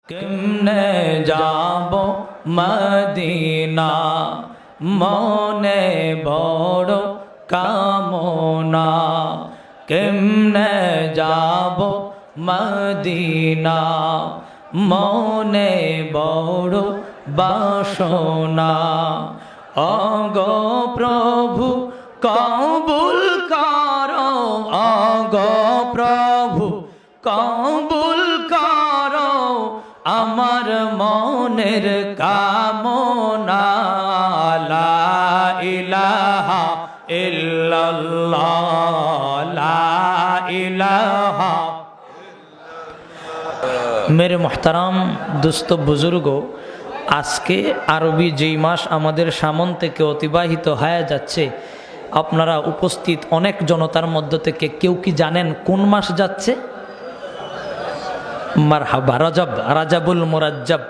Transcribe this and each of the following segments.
কেমনে যাব মদিনা মনে বড় কামনা, কেমনে যাব মদিনা মনে বড় বাসনা। অগো প্রভু কবুল করো, অগো প্রভু কবুল করো আমার মনের কামনা। লা ইলাহা ইল্লাল্লাহ, লা ইলাহা। মেরে মোহতারাম দোস্ত বুজুর্গ, আজকে আরবি যেই মাস আমাদের সামন থেকে অতিবাহিত হয়ে যাচ্ছে, আপনারা উপস্থিত অনেক জনতার মধ্য থেকে কেউ কি জানেন কোন মাস যাচ্ছে? মারহাবা, রজব, রাজাবুল মুরাজ্জব।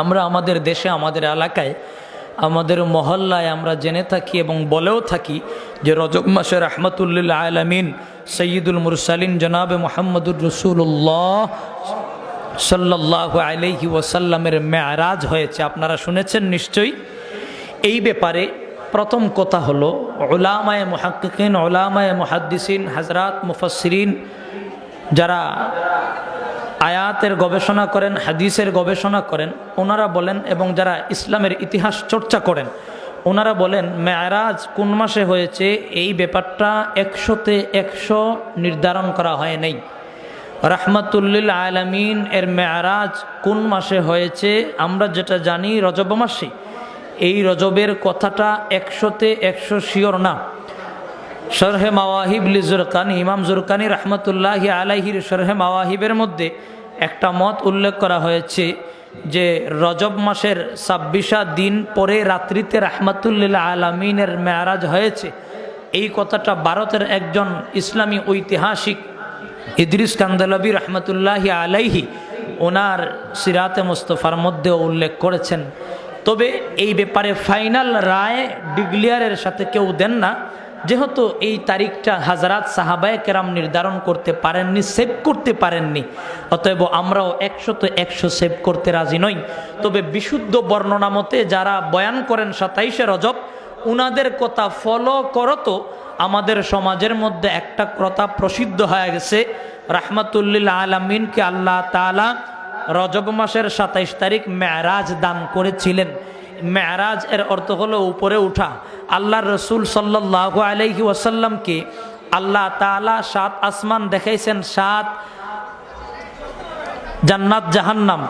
আমরা আমাদের দেশে, আমাদের এলাকায়, আমাদের মহল্লায় আমরা জেনে থাকি এবং বলেও থাকি যে রজব মাসে রাহমাতুল্লিল আলামিন সৈয়দুল মুরসালিন জনাবে মুহাম্মদুর রাসূলুল্লাহ সাল্লাল্লাহু আলাইহি ওয়াসাল্লামের মেরাজ হয়েছে। আপনারা শুনেছেন নিশ্চয়ই। এই ব্যাপারে প্রথম কথা হলো, উলামায়ে মুহাক্কিকিন, উলামায়ে মুহাদ্দিসিন, হযরত মুফাসসিরিন যারা আয়াতের গবেষণা করেন, হাদিসের গবেষণা করেন, ওনারা বলেন, এবং যারা ইসলামের ইতিহাস চর্চা করেন ওনারা বলেন মেরাজ কোন মাসে হয়েছে এই ব্যাপারটা 100তে 100 নির্ধারণ করা হয় নাই। রাহমাতুল্লিল আলামিন এর মেরাজ কোন মাসে হয়েছে আমরা যেটা জানি রজব মাসে। এই রজবের কথাটা 100তে 100 শিওর না। শরহে মাওয়াহিব লিজুরকানি, ইমাম জুরকানি রহমতুল্লাহি আলাইহির শরহে মাওয়াহিবের মধ্যে একটা মত উল্লেখ করা হয়েছে যে রজব মাসের 26 দিন পরে রাত্রিতে রাহমাতুল্লিল আলামিনের মেরাজ হয়েছে। এই কথাটা ভারতের একজন ইসলামী ঐতিহাসিক ইদ্রিস কান্দালবি রহমতুল্লাহি আলাইহি ওনার সিরাতে মুস্তফার মধ্যে উল্লেখ করেছেন। তবে এই ব্যাপারে ফাইনাল রায় ডিক্লিয়ারের সাথে কেউ দেন না, যেহেতু এই তারিখটা হাজরাত সাহাবায়ে কেরাম নির্ধারণ করতে পারেননি, সেভ করতে পারেননি, অতএব আমরাও 100তে 100 সেভ করতে রাজি নই। তবে বিশুদ্ধ বর্ণনা মতে যারা বয়ান করেন 27শে রজব, উনাদের কথা ফলো করো তো আমাদের সমাজের মধ্যে একটা কথা প্রসিদ্ধ হয়ে গেছে, রাহমাতুল্লিল আলামিনকে আল্লাহ তাআলা রজব মাসের 27 তারিখ মেরাজ দান করেছিলেন। মেরাজ এর অর্থ হলো উপরে উঠা। আল্লাহর রসুল সাল্লাল্লাহু আলাইহি ওয়াসাল্লামকে আল্লাহ তাআলা 7 আসমান দেখাইছেন, 7 জান্নাত জাহান্নাম,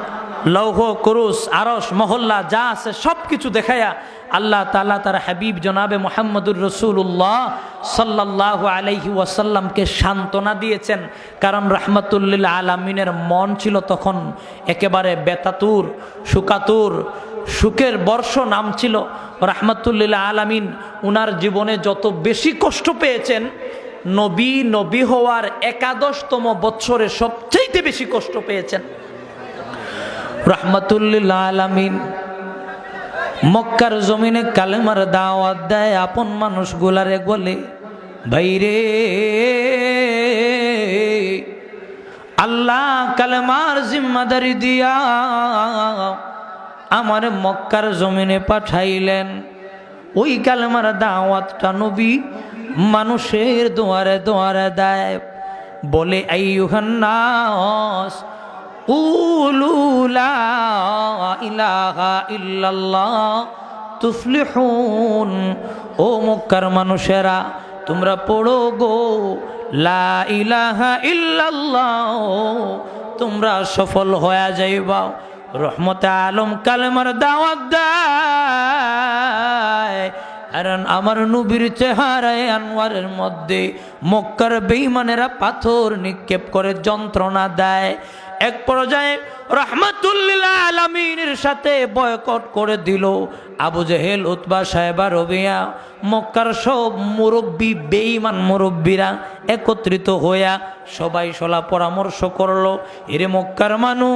লৌহ কুরুস আরশ মহল্লা যা আছে সব কিছু দেখায়া আল্লাহ তাআলা তার হাবিব জনাবে মুহাম্মদুর রাসূলুল্লাহ সাল্লাল্লাহু আলাইহি ওয়াসাল্লামকে সান্ত্বনা দিয়েছেন। কারণ রাহমাতুল্লিল আলামিনের মন ছিল তখন একেবারে বেতাতুর, শুকাতুর, সুখের বর্ষ নাম ছিল রাহমাতুল্লিল আলামিন। উনার জীবনে যত বেশি কষ্ট পেয়েছেন, নবী হওয়ার 11তম বৎসরে সবচেয়ে বেশি কষ্ট পেয়েছেন রাহমাতুল্লিল আলামিন। মক্কার জমিনে কালেমার দাওয়াত দেয়, আপন মানুষগুলারে বলে, ভাইরে আল্লাহ কালেমার জিম্মাদারি দিয়া আমার মক্কার জমিনে পাঠাইলেন। ওই কালেমার দাওয়াতটা নবী মানুষের দুয়ারে দুয়ারে দেয়, বলে আইয়ুহান নাস কুলু লা ইলাহা ইল্লাল্লাহ তুফলিহুন। ও মক্কার মানুষেরা, তোমরা পড়ো গো লা ইলাহা ইল্লাল্লাহ, তোমরা সফল হয়ে যাইবা। রহমতে আলম কালেমার দাওয়াত দেয়, কারণ আমার নবীর চেহারায় আনোয়ারের মধ্যে মক্কার বেঈমানেরা পাথর নিক্ষেপ করে যন্ত্রণা দেয়। এক পর্যায়ে রাহমাতুল্লিল আলামিনের সাথে বয়কট করে দিল আবু জেহেল, উতবা, সাহেবা, রবিয়া। মক্কার সব মুরব্বী, বেঈমান মুরব্বীরা একত্রিত হইয়া সবাই সলা পরামর্শ করলো, এরে মক্কার মানুষ,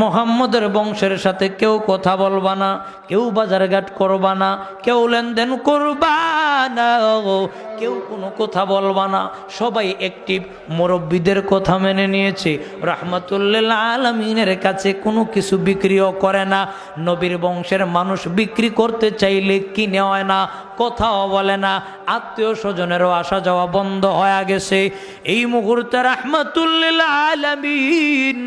মুহাম্মদের বংশের সাথে কেউ কথা বলবা না, কেউ বাজারঘাট করবা না, কেউ লেনদেন করবা না, কেউ কোনো কথা বলবা না, সবাই অ্যাক্টিভ। মুরব্বীদের কথা মেনে নিয়েছে। রাহমাতুল্লিল আলামিনের কাছে কোনো কিছু বিক্রিও করে না। নবীর বংশের মানুষ বিক্রি করতে চাইলে কিনে হয় না, কথাও বলে না, আত্মীয় স্বজনেরও আসা যাওয়া বন্ধ হয়ে গেছে। এই মুহূর্তে রাহমাতুল্লিল আলামিন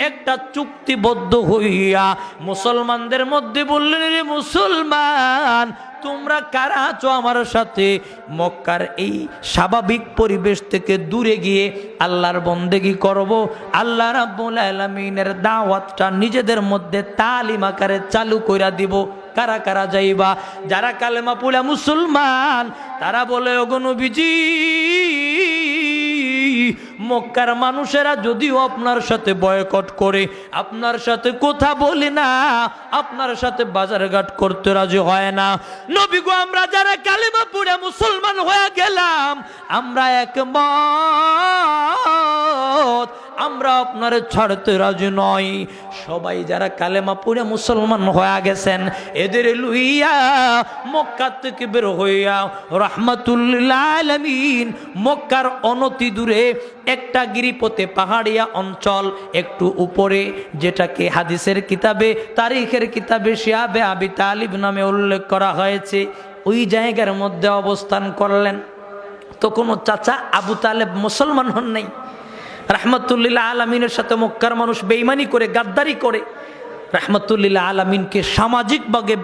একটা চুক্তিবদ্ধ হইয়া মুসলমানদের মধ্যে বললেন, রে মুসলমান, তোমরা কারা আছো আমার সাথে মক্কার এই স্বাভাবিক পরিবেশ থেকে দূরে গিয়ে আল্লাহর বন্দেগী করব, আল্লাহ রাব্বুল আলামিনের দাওয়াতটা নিজেদের মধ্যে তালিম আকারে চালু কইরা দিব। কারা কারা যাইবা? যারা কালেমা পড়া মুসলমান তারা বলে, ওগো নবীজি, মক্কার মানুষেরা যদিও আপনার সাথে বয়কট করে, আপনার সাথে কথা বলে না, আপনার সাথে বাজারঘাট করতে রাজি হয় না, নবী গো, আমরা যারা কালেমা পড়ে মুসলমান হয়ে গেলাম, আমরা একমত, আমরা আপনার ছাড়তে রাজি নই। সবাই যারা কালেমা পড়ে মুসলমান হয়ে গেছেন, এদের লইয়া মক্কা থেকে বের হইয়া রাহমাতুল্লিল আলামিন মক্কার অনতি দূরে একটা গিরিপথে পাহাড়িয়া অঞ্চল একটু উপরে, যেটাকে হাদিসের কিতাবে, তারিখের কিতাবে শিহাবে আবি তালিব নামে উল্লেখ করা হয়েছে, ওই জায়গার মধ্যে অবস্থান করলেন। তো কোনো চাচা আবু তালেব মুসলমান হন নাই। রাহমাতুল্লিল আলামিনের সাথে মক্কার মানুষ বেঈমানি করে, গাদ্দারি করে রাহমাতুল্লিল আলামিনকে সামাজিকভাবে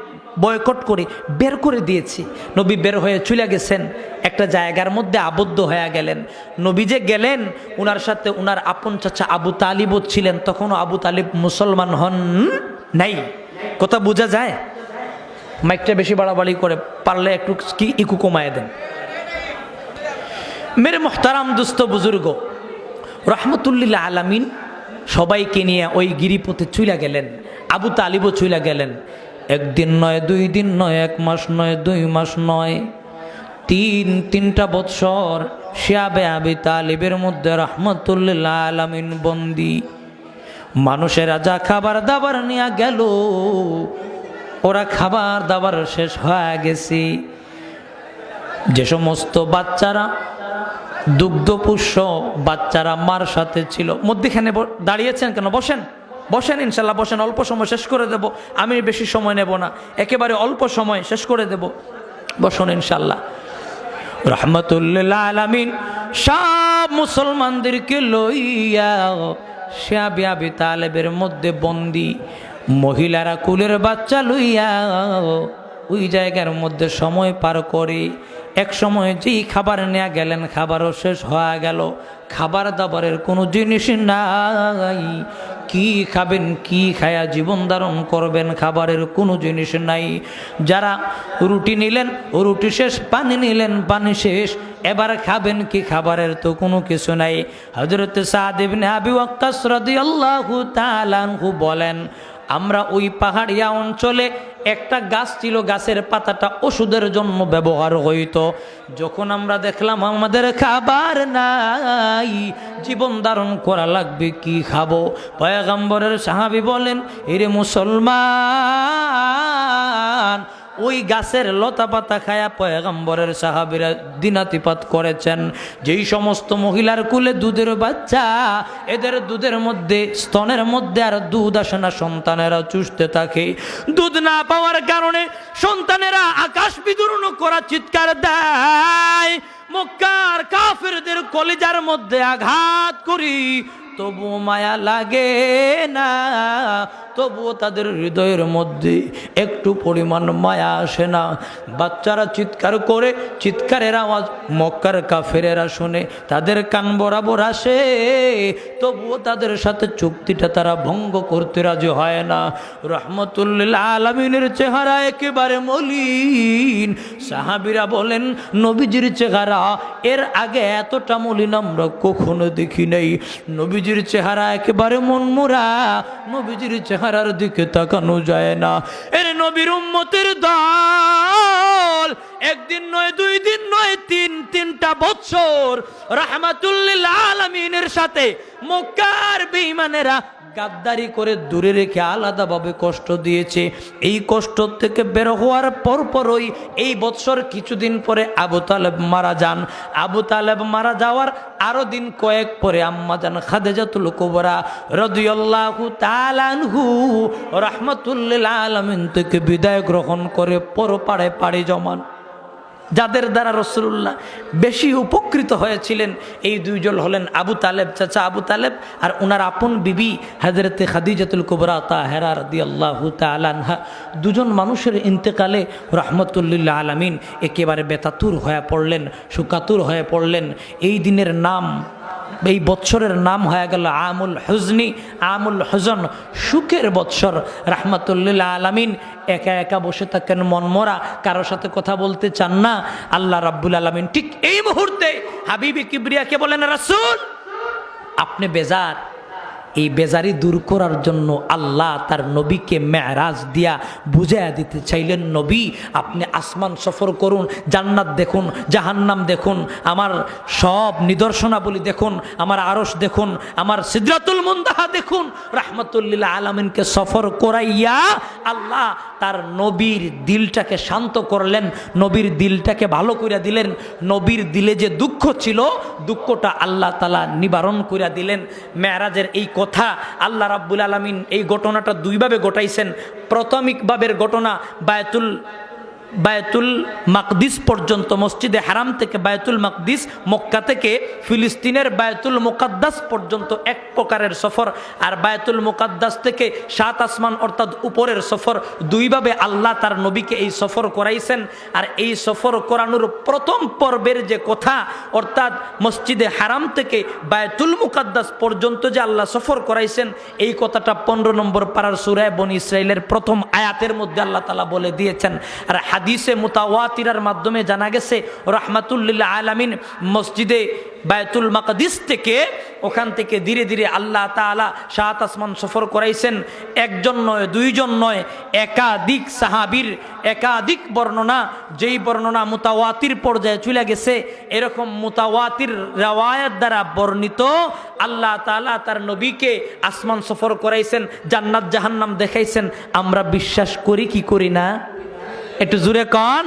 বয়কট করে বের করে দিয়েছে। নবী বের হয়ে চলে গেছেন, একটা জায়গার মধ্যে আবদ্ধ হয়ে গেলেন। নবী যে গেলেন, উনার সাথে উনার আপন চাচা আবু তালিবও ছিলেন। তখনও আবু তালিব মুসলমান হন নাই। কথা বোঝা যায়? মাইকটা বেশি বাড়াবাড়ি করে, পারলে একটু কি ইকু কমায় দেন। মেরে মোহতারাম দুস্থ বুজুর্গ, রাহমাতুল্লিল আলামিন সবাইকে নিয়ে ওই গিরিপথে চলে গেলেন। আবু তালিবও চলে গেলেন। একদিন নয়, 2 দিন নয়, 1 মাস নয়, 2 মাস নয়, 3টা বৎসর শিহাবে আবি তালিবের মধ্যে রাহমাতুল্লিল আলামিন বন্দি। মানুষেরা যা খাবার দাবার নিয়ে গেল, ওরা খাবার দাবার শেষ হয়ে গেছে। যে সমস্ত বাচ্চারা, দুগ্ধপুষ্য বাচ্চারা মার সাথে ছিল, মধ্যখানে দাঁড়িয়েছেন কেন? বসেন, বসেন, ইনশাল্লাহ বসেন, অল্প সময় শেষ করে দেব, আমি বেশি সময় নেব না, একেবারে অল্প সময় শেষ করে দেব, বসুন ইনশাল্লাহ। রাহমাতুল্লিল আলামিন সব মুসলমানদেরকে লইয়া শিহাবে আবি তালেবের মধ্যে বন্দি। মহিলারা কুলের বাচ্চা লইয়া ওই জায়গার মধ্যে সময় পার করে। এক সময় যেই খাবার নেওয়া গেলেন, খাবারও শেষ হয়ে গেল। খাবার দাবারের কোনো জিনিস নাই, কি খাবেন, কি খায়া জীবন ধারণ করবেন, খাবারের কোনো জিনিস নাই। যারা রুটি নিলেন, রুটি শেষ, পানি নিলেন, পানি শেষ, এবার খাবেন কি? খাবারের তো কোনো কিছু নাই। হযরত সাদ ইবনে আবি ওয়াক্কাস রাদিয়াল্লাহু তাআলা আনহু বলেন, আমরা ওই পাহাড়িয়া অঞ্চলে একটা গাছ ছিল, গাছের পাতাটা ওষুধের জন্য ব্যবহার হইতো। যখন আমরা দেখলাম আমাদের খাবার নাই, জীবন ধারণ করা লাগবে, কি খাবো? পয়গম্বরের সাহাবী বলেন, এরে মুসলমান, ওই গাছের লতা পাতা খায়া পয়গম্বরের সাহাবীরা দিনাতিপাত করেছেন। যেই সমস্ত মহিলার কুলে দুধের বাচ্চা, এদের দুধের মধ্যে, স্তনের মধ্যে আর দুধ আসে না, সন্তানেরা চুষতে থাকে। দুধ না পাওয়ার কারণে সন্তানেরা আকাশ বিদীর্ণ করা চিৎকার দেয়। মক্কার কাফেরদের কলিজার মধ্যে আঘাত করি, তবুও মায়া লাগে না, তবুও তাদের হৃদয়ের মধ্যে একটু পরিমাণ মায়া আসে না। বাচ্চারা চিৎকার করে, চিৎকারের আওয়াজ মক্কার কাফেরেরা শুনে, তাদের কান বরাবর আসে, তবুও তাদের সাথে চুক্তিটা তারা ভঙ্গ করতে রাজি হয় না। রাহমাতুল্লিল আলামিনের চেহারা একেবারে মলিন। সাহাবীরা বলেন, নবীজির চেহারা এর আগে এতটা মলিন আমরা কখনো দেখি নাই। নবীজির চেহারা একেবারে মনমরা, নবীজির চেহারার দিকে তাকানো যায় না। এর নবীর উম্মতের দল একদিন নয়, 2 দিন নয়, 3টা বছর রাহমাতুল লিল আলামিনের সাথে মক্কার বেঈমানেরা গাদ্দারি করে দূরে রেখে আলাদাভাবে কষ্ট দিয়েছে। এই কষ্ট থেকে বের হওয়ার পরপরই এই বছর কিছুদিন পরে আবু তালেব মারা যান। আবু তালেব মারা যাওয়ার আরো দিন কয়েক পরে আম্মা জান খাদিজাতুল কুবরা রাদিয়াল্লাহু তাআলা আনহু রাহমাতুল লিল আলামিন থেকে বিদায় গ্রহণ করে পরপারে পাড়ি জমান। যাদের দ্বারা রাসূলুল্লাহ বেশি উপকৃত হয়েছিলেন এই দুইজন হলেন আবু তালেব, চাচা আবু তালেব, আর ওনার আপন বিবি হযরতে খাদিজাতুল কুবরা তাহেরা রাদিয়াল্লাহু তাআলা আনহা। দুজন মানুষের ইন্তেকালে রাহমাতুল লিল আলামিন একেবারে বেতাতুর হয়ে পড়লেন, শোকাতুর হয়ে পড়লেন। এই দিনের নাম, এই বৎসরের নাম হয়ে গেল আমুল হুজনি, আমুল হুজন, সুখের বৎসর। রাহমাতুল লিল আলামিন একা একা বসে থাকেন, মনমরা, কারো সাথে কথা বলতে চান না। আল্লাহ রাব্বুল আলামিন ঠিক এই মুহূর্তে হাবিবে কিবরিয়াকে বলেন, রাসূল আপনি বেজার। এই বেজারি দূর করার জন্য আল্লাহ তার নবীকে মেরাজ দিয়া বুঝাইয়া দিতে চাইলেন, নবী আপনি আসমান সফর করুন, জান্নাত দেখুন, জাহান্নাম দেখুন, আমার সব নিদর্শনাবলী দেখুন, আমার আরশ দেখুন, আমার সিদরাতুল মুনতাহা দেখুন। রাহমাতুল লিল আলামিনকে সফর করাইয়া আল্লাহ তার নবীর দিলটাকে শান্ত করলেন, নবীর দিলটাকে ভালো করে দিলেন। নবীর দিলে যে দুঃখ ছিল, দুঃখটা আল্লাহ তাআলা নিবারণ করে দিলেন। মেরাজের এই কথা আল্লাহ রাব্বুল আলামিন এই ঘটনাটা দুইভাবে ঘটাইছেন। প্রাথমিকভাবের ঘটনা বায়তুল মাকদিস পর্যন্ত, মসজিদে হারাম থেকে বায়তুল মাকদিস, মক্কা থেকে ফিলিস্তিনের বায়তুল মুকাদ্দাস পর্যন্ত এক প্রকারের সফর, আর বায়তুল মুকাদ্দাস থেকে 7 আসমান অর্থাৎ উপরের সফর। দুইভাবে আল্লাহ তার নবীকে এই সফর করাইছেন। আর এই সফর করানোর প্রথম পর্বের যে কথা, অর্থাৎ মসজিদে হারাম থেকে বায়তুল মুকাদ্দাস পর্যন্ত যে আল্লাহ সফর করাইছেন, এই কথাটা 15 নম্বর পারার সূরা বনী ইসরাইলের প্রথম আয়াতের মধ্যে আল্লাহ তাআলা বলে দিয়েছেন। আর হাদিসে মুতাওয়াতিরের মাধ্যমে জানা গেছে রাহমাতুল লিল আলামিন মসজিদে বায়তুল মাকদিস থেকে, ওখান থেকে ধীরে ধীরে আল্লাহ তাআলা 7 আসমান সফর করাইছেন। একজন নয়, দুইজন নয়, একাধিক সাহাবীর একাধিক বর্ণনা, যেই বর্ণনা মুতাওয়াতির পর্যায়ে চলে গেছে, এরকম মুতাওয়াতির riwayat দ্বারা বর্ণিত আল্লাহ তাআলা তার নবীকে আসমান সফর করাইছেন, জান্নাত জাহান্নাম দেখাইছেন। আমরা বিশ্বাস করি কি করি না? একটু জোরে কন।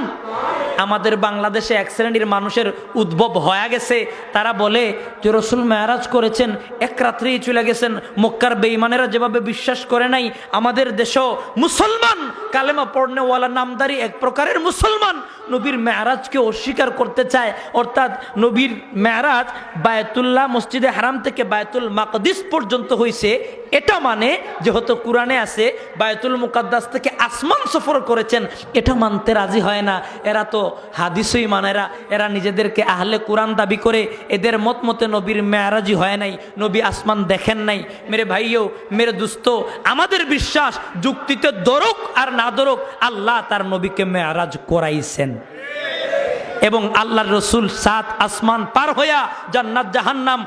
আমাদের বাংলাদেশে এক শ্রেণীর মানুষের উদ্ভব হয়ে গেছে, তারা বলে যে রাসূল মেরাজ করেছেন, এক রাত্রেই চলে গেছেন। মক্কার বেঈমানেরা যেভাবে বিশ্বাস করে নাই, আমাদের দেশেও মুসলমান কালেমা পড়নেওয়ালা নামদারি এক প্রকারের মুসলমান নবীর মেরাজকে অস্বীকার করতে চায়। অর্থাৎ নবীর মেরাজ বায়তুল্লাহ মসজিদে হারাম থেকে বায়তুল মাকদিস পর্যন্ত হয়েছে, এটা মানে যেহেতু কোরআনে আছে বায়তুল মুকাদ্দাস থেকে আসমান সফর করেছেন, এটা মানতে রাজি হয় না। এরা তো হাদিসই মানেরা, এরা নিজেদেরকে আহলে কোরআন দাবি করে। এদের মতে নবীর মেরাজই হয় নাই, নবী আসমান দেখেন নাই। মেরে ভাইও, মেরে দোস্ত, আমাদের বিশ্বাস যুক্তিতে দরক আর না দরক, আল্লাহ তার নবীকে মেরাজ করাইছেন। এবং আল্লাহর রসুল 7 আসমান পার হইয়া জান্নাত জাহান্নাম,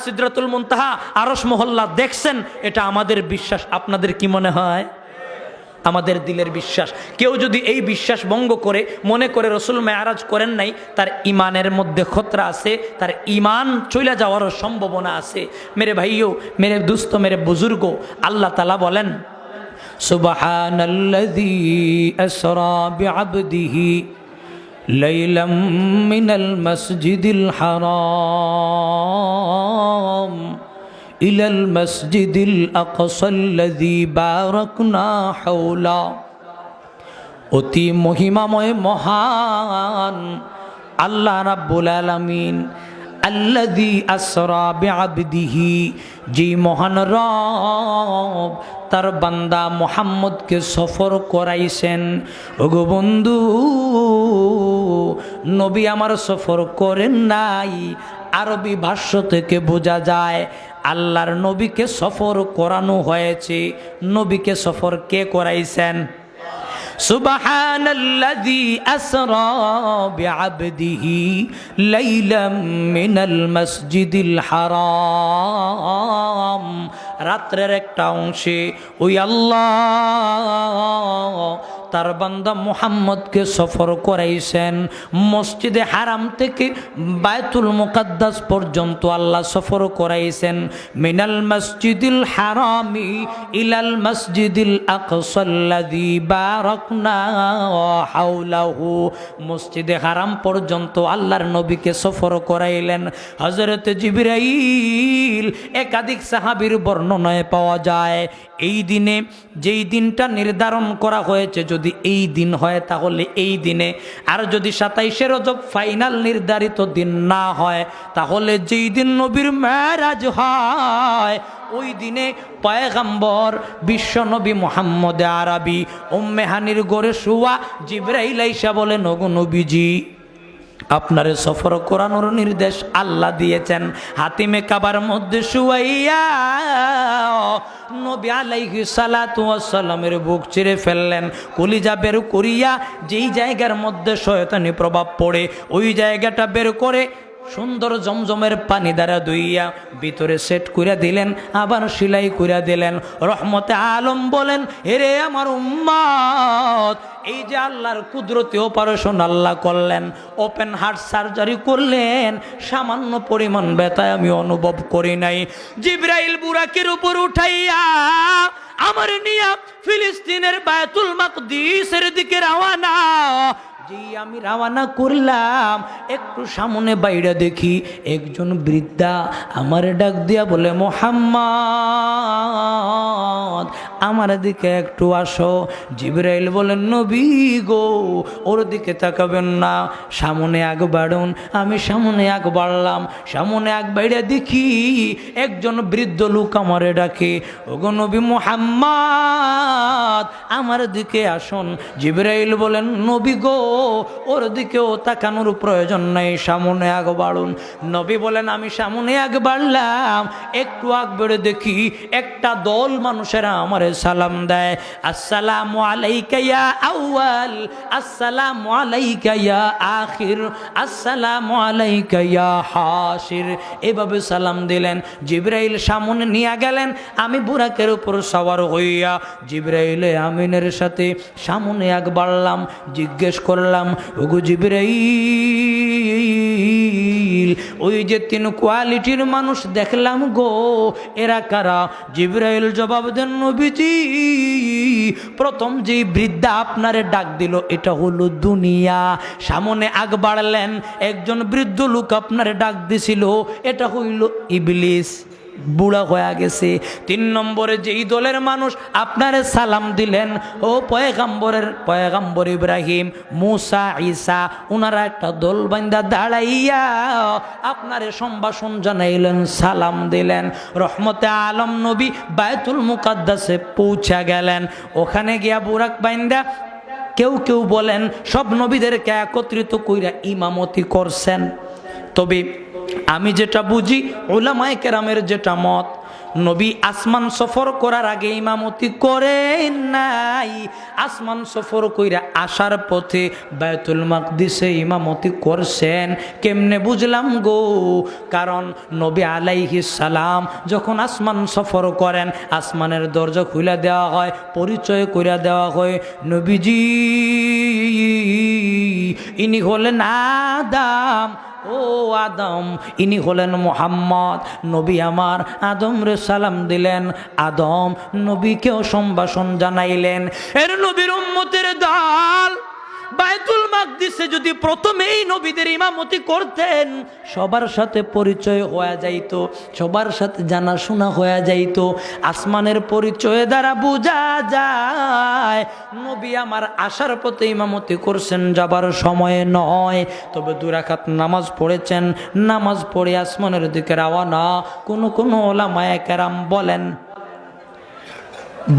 সিদরাতুল মুনতাহা, আরশ মহল্লা দেখছেন। এটা আমাদের বিশ্বাস। আপনাদের কি মনে হয়? আমাদের দিলের বিশ্বাস। কেউ যদি এই বিশ্বাস ভঙ্গ করে মনে করে রসুল মেরাজ করেন নাই, তার ইমানের মধ্যে খতরা আছে, তার ইমান চলে যাওয়ারও সম্ভাবনা আছে। মেরে ভাইও, মেরে দুস্থ, মেরে বুজুর্গ, আল্লাহ তাআলা বলেন, সুবহানাল্লাযী আসরা বিআবদিহি লাইলাম মিনাল মাসজিদিল হারাম ইলাল মসজিদিল আকসাল্লাযী বারাকনা হাওলা। অতি মহিমাময় মহান আল্লাহ রাব্বুল আলামিন, আল্লাযী আসরা বিআবদিহি, যে মহান রব তার বান্দা মুহাম্মদকে সফর করাইছেন। ওগো বন্ধু, নবী আমার সফর করেন নাই। আরবি ভাষ্য থেকে বোঝা যায় আল্লাহর নবীকে সফর করানো হয়েছে। নবীকে সফর কে করাইছেন? সুবহানাল্লাযী আসরা বিআবদিহি লাইলাম মিনাল মসজিদিল হারাম। রাত্রের একটা অংশে ওই আল্লাহ তার বান্দা মুহাম্মদকে সফর করাইছেন। মসজিদে হারাম থেকে বায়তুল মুকাদ্দাস পর্যন্ত আল্লাহ সফর করাইছেন। মিনাল মসজিদিল হারামি ইলাল মসজিদিল আকসাল্লাযী বারাকনা হাওলাহু, মসজিদে হারাম পর্যন্ত আল্লাহর নবীকে সফর করাইলেন। হযরত জিবরাইল, একাধিক সাহাবীর বর্ণনায় পাওয়া যায় এই দিনে, যেই দিনটা নির্ধারণ করা হয়েছে, যদি এই দিন হয় তাহলে এই দিনে, আর যদি 27শে রজব ফাইনাল নির্ধারিত দিন না হয় তাহলে যেই দিন নবীর মেরাজ হয় ওই দিনে পয়গম্বর বিশ্বনবী মুহাম্মদ আরবি উম্মে হানির ঘরে শুয়া জিবরাইল আইসা বলেন, ওগো নবীজি, আপনারে সফর করানোর নির্দেশ আল্লাহ দিয়েছেন। হাতিমে কাবার মধ্যে শুয়াইয়া নবী আলাইহিস সালাতু ওয়াস সালামের বুক চিরে ফেললেন, কলিজা বের করিয়া যেই জায়গার মধ্যে শয়তানি প্রভাব পড়ে ওই জায়গাটা বের করে সুন্দর জমজমের পানি দ্বারা ধুইয়া ভিতরে সেট কইরা দিলেন, আবার সেলাই কইরা দিলেন। রহমতে আলম বলেন, হেরে আমার উম্মত, এই যে আল্লাহর কুদরতি অপারেশন আল্লাহ করলেন, ওপেন হার্ট সার্জারি করলেন, সামান্য পরিমাণ ব্যথায় আমি অনুভব করি নাই। জিবরাইল বুরাকের উপর উঠাইয়া আমার নিয়া ফিলিস্তিনের বায়তুল মাকদিসের দিকে রওনা। আমি রওনা করলাম, একটু সামনে বাইরে দেখি একজন বৃদ্ধা আমার ডাক দিয়া বলে, মুহাম্মদ, আমার দিকে একটু আসো। জিবরাইল বলেন, নবী গো, ওর দিকে তাকাবেন না, সামনে আগ বাড়ুন। আমি সামনে আগ বাড়লাম, সামনে আগ বাইরে দেখি একজন বৃদ্ধ লোক আমারে ডাকে, ওগো নবী মুহাম্মদ, আমার দিকে আসুন। জিবরাইল বলেন, নবী গো, ওর দিকেও তাকানোর প্রয়োজন নাই, সামনে আগ বাড়ুন। নবী বলেন, আমি সামনে আগ বাড়লাম, একটু আগ বেড়ে দেখি একটা দল মানুষেরা আমারে সালাম দেয়, আসসালামু আলাইকা ইয়া আউয়াল, আসসালামু আলাইকা ইয়া আখির, আসসালামু আলাইকা ইয়া হাসির, এভাবে সালাম দিলেন। জিবরাইল সামনে নিয়ে গেলেন, আমি বুরাকের উপর সওয়ার হইয়া জিবরাইল আমিনের সাথে সামনে আগ বাড়লাম। জিজ্ঞেস করলাম, ওগো জিবরাইল, ওই যে 3 কোয়ালিটির মানুষ দেখলাম গো, এরা কারা? জিবরাইল জবাব দেন, নবীজি, প্রথম যে বৃদ্ধা আপনারে ডাক দিল এটা হলো দুনিয়া। সামনে আগ বাড়লেন, একজন বৃদ্ধ লোক আপনারে ডাক দিছিল, এটা হইল ইবলিস, বুড়া হয়ে গেছে। 3 নম্বরে যেই দলের মানুষ আপনারে সালাম দিলেন, ও পয়গম্বর ইব্রাহিম, মুসা, ঈসা, ওনারা একটা দল বান্দা দাঁড়াইয়া আপনারে সম্ভাষণ জানাইলেন, সালাম দিলেন। রহমতে আলম নবী বায়তুল মুকাদ্দাসে পৌঁছা গেলেন। ওখানে গিয়া বুরাক বান্দা, কেউ কেউ বলেন সব নবীদেরকে একত্রিত কইরা ইমামতি করছেন। তবে আমি যেটা বুঝি, উলামায়ে কেরামের যেটা মত, নবী আসমান সফর করার আগে ইমামতি করেন নাই, আসমান সফর কইরা আসার পথে বায়তুল মাকদিসে ইমামতি করছেন। কেমনে বুঝলাম গো? কারণ নবী আলাইহিস সালাম যখন আসমান সফর করেন, আসমানের দরজা খুলে দেওয়া হয়, পরিচয় কইরা দেওয়া হয়, নবীজি ইনি হলেন আদম, ও আদম ইনি হলেন মুহাম্মদ। নবী আমার আদম রে সালাম দিলেন, আদম নবীকেও সম্ভাষণ জানাইলেন। এর নবীর উম্মতের দল বায়তুল মাকদিসে যদি প্রথমেই নবীদের ইমামতি করতেন, সবার সাথে পরিচয় হয়ে যাইতো, সবার সাথে জানাশোনা হয়ে যাইতো। আসমানের পরিচয় দ্বারা বোঝা যায় নবী আমার আসার পথে ইমামতি করছেন, যাবার সময় নয়। তবে 2 রাকাত নামাজ পড়েছেন, নামাজ পড়ে আসমানের দিকে রওনা। কোন ওলামায়ে কেরাম বলেন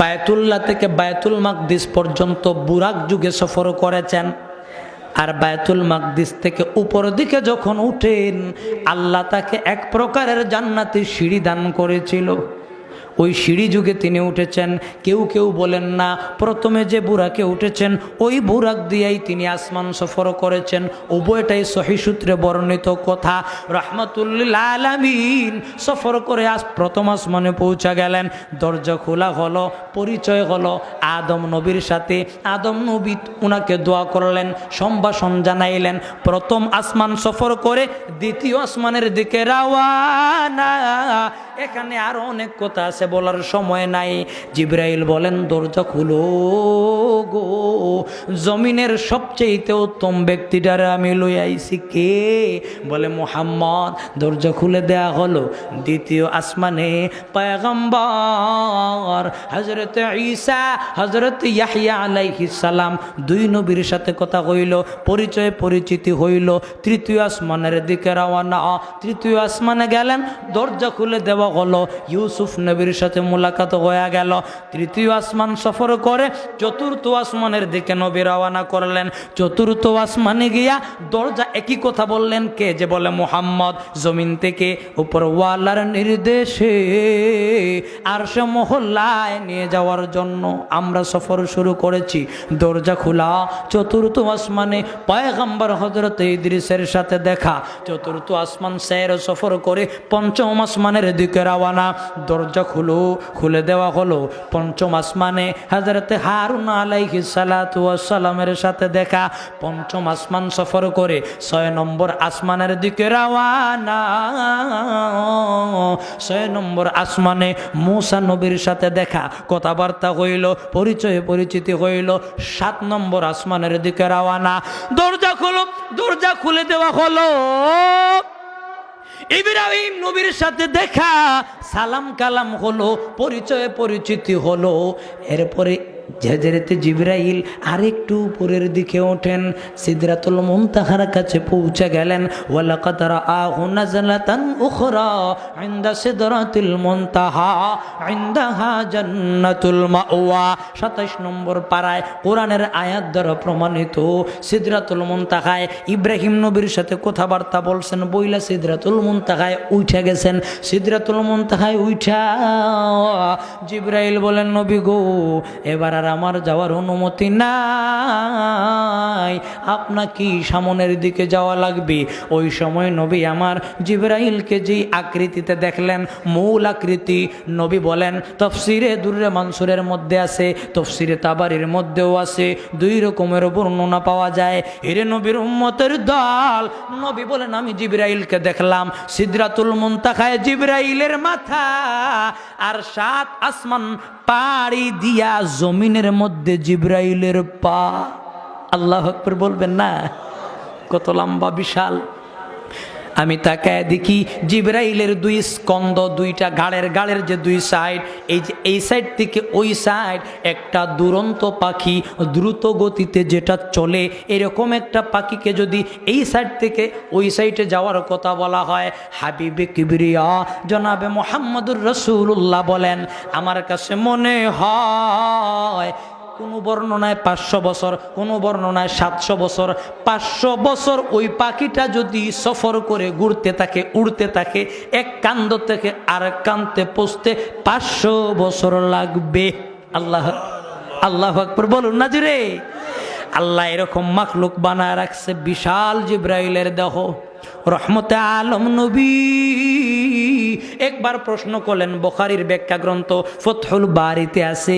বায়তুল্লাহ থেকে বায়তুল মাকদিস পর্যন্ত বুরাক যুগে সফর করেছেন। আর বায়তুল মাকদিস থেকে উপর দিকে যখন উঠেন, আল্লাহ তাকে এক প্রকারের জান্নাতি সিঁড়ি দান করেছিল। ওই সিঁড়ি যুগে তিনি উঠেছেন। কেউ কেউ বলেন না, প্রথমে যে বুরাকে উঠেছেন ওই বুরাক দিয়েই তিনি আসমান সফর করেছেন। উভয়টাই সহিহ সূত্রে বর্ণিত কথা। রাহমাতুল্লিল আলামিন সফর করে প্রথম আসমানে পৌঁছা গেলেন। দরজা খোলা হলো, পরিচয় হলো আদম নবীর সাথে। আদম নবী উনাকে দোয়া করলেন, সম্ভাষণ জানাইলেন। প্রথম আসমান সফর করে দ্বিতীয় আসমানের দিকে রওয়ানা। এখানে আরো অনেক কথা আছে, বলার সময় নাই। জিবরাইল বলেন, দরজা খুলো গো, জমিনের সবচেয়ে উত্তম ব্যক্তিটারে আমি লই আইছি। কে? বলে মুহাম্মদ। দরজা খুলে দেয়া হলো। দ্বিতীয় আসমানে পয়গম্বর হযরত ঈসা, হযরত ইয়াহইয়া আলাইহিস সালাম, দুই নবীর সাথে কথা হইল, পরিচয় পরিচিতি হইল। তৃতীয় আসমানের দিকে রওনা। তৃতীয় আসমানে গেলেন, দরজা খুলে দেওয়া হলো। ইউসুফ নবীর সাথে মুলাকাত হয়ে গেল। তৃতীয় আসমান সফর করে চতুর্থ আসমানের দিকে নবী রওনা করলেন। চতুর্থ আসমানে গিয়া দরজা একই কথা বললেন। কে? যে বলে মুহাম্মদ। জমিন থেকে উপর ওয়ালার নির্দেশে আরশে মহল্লায় নিয়ে যাওয়ার জন্য আমরা সফর শুরু করেছি। দরজা খোলা। চতুর্থ আসমানে পয়গম্বর হযরত ইদ্রিসের সাথে দেখা। চতুর্থ আসমান সৈর সফর করে পঞ্চম আসমানের দিকে রওনা। দরজা খুলে দেওয়া হলো। পঞ্চম আসমানে হযরত হারুন আলাইহিস সালাতু ওয়াস সালামের সাথে দেখা। পঞ্চম আসমান সফর করে 6 নম্বর আসমানের দিকে রওনা। 6 নম্বর আসমানে মূসা নবীর সাথে দেখা, কথাবার্তা হইল, পরিচয় পরিচিতি হইল। 7 নম্বর আসমানের দিকে রওনা। দরজা খুলে দেওয়া হলো। ইব্রাহিম নবীর সাথে দেখা, সালাম কালাম হলো, পরিচয় পরিচিতি হলো। এরপরে হযরতে জিবরাইল আরেকটু উপরের দিকে ওঠেন, সিদরাতুল মুনতাহার কাছে পৌঁছে গেলেন। ওয়ালাকাদ রাআহু নাজলাতান উখরা ইনদা সিদরাতিল মুনতাহা ইনদাহা জান্নাতুল মাওয়া। 27 নম্বর পারায় কোরআনের আয়াত দ্বারা প্রমাণিত। সিদরাতুল মুনতাহায় ইব্রাহিম নবীর সাথে কথাবার্তা বলছেন, বইলা সিদরাতুল মুনতাহায় উঠে গেছেন। সিদরাতুল মুনতাহায় উঠা জিবরাইল বলেন, নবী গো, এবার আর আমার যাওয়ার অনুমতি নাই, আপনাকে সামনের দিকে যাওয়া লাগবে। ওই সময় নবী আমার জিবরাইলকে যেই আকৃতিতে দেখলেন, মূল আকৃতি, নবী বলেন, তাফসিরে দুররে মানসুরের মধ্যে আছে, তাফসিরে তাবারির মধ্যেও আছে, 2 রকমের বর্ণনা পাওয়া যায়। এরে নবীর উম্মতের দল, নবী বলেন, আমি জিবরাইলকে দেখলাম সিদরাতুল মুনতাহায় জিবরাইলের মাথা, আর 7 আসমান পাড়ি দিয়া জমিনের মধ্যে জিবরাইলের পা। আল্লাহু আকবার বলবেন না? কত লম্বা, বিশাল। আমি তাকায় দেখি জিবরাইলের 2 স্কন্দ, 2টা গাড়ের যে 2 সাইড, এই যে এই সাইড থেকে ওই সাইড একটা দুরন্ত পাখি, দ্রুত গতিতে যেটা চলে, এরকম একটা পাখিকে যদি এই সাইড থেকে ওই সাইডে যাওয়ার কথা বলা হয়, হাবিবে কিবরিয়া জনাবে মুহাম্মদুর রাসূলুল্লাহ বলেন, আমার কাছে মনে হয় কোনো বর্ণনায় 500 বছর, কোনো বর্ণনায় 700 বছর। 500 বছর ওই পাখিটা যদি সফর করে ঘুরতে থাকে, উড়তে থাকে, এক কান্দ থেকে আরেক কান্দে পৌঁছতে 500 বছর লাগবে। আল্লাহু আকবার বলুন না জুড়ে। আল্লাহ এরকম মাখলুক বানায় রাখছে, বিশাল জিবরাইলের দেহ। রহমতে আলম নবী একবার প্রশ্ন করলেন, বুখারীর ব্যাখ্যা গ্রন্থ ফতহুল বারিতে আছে,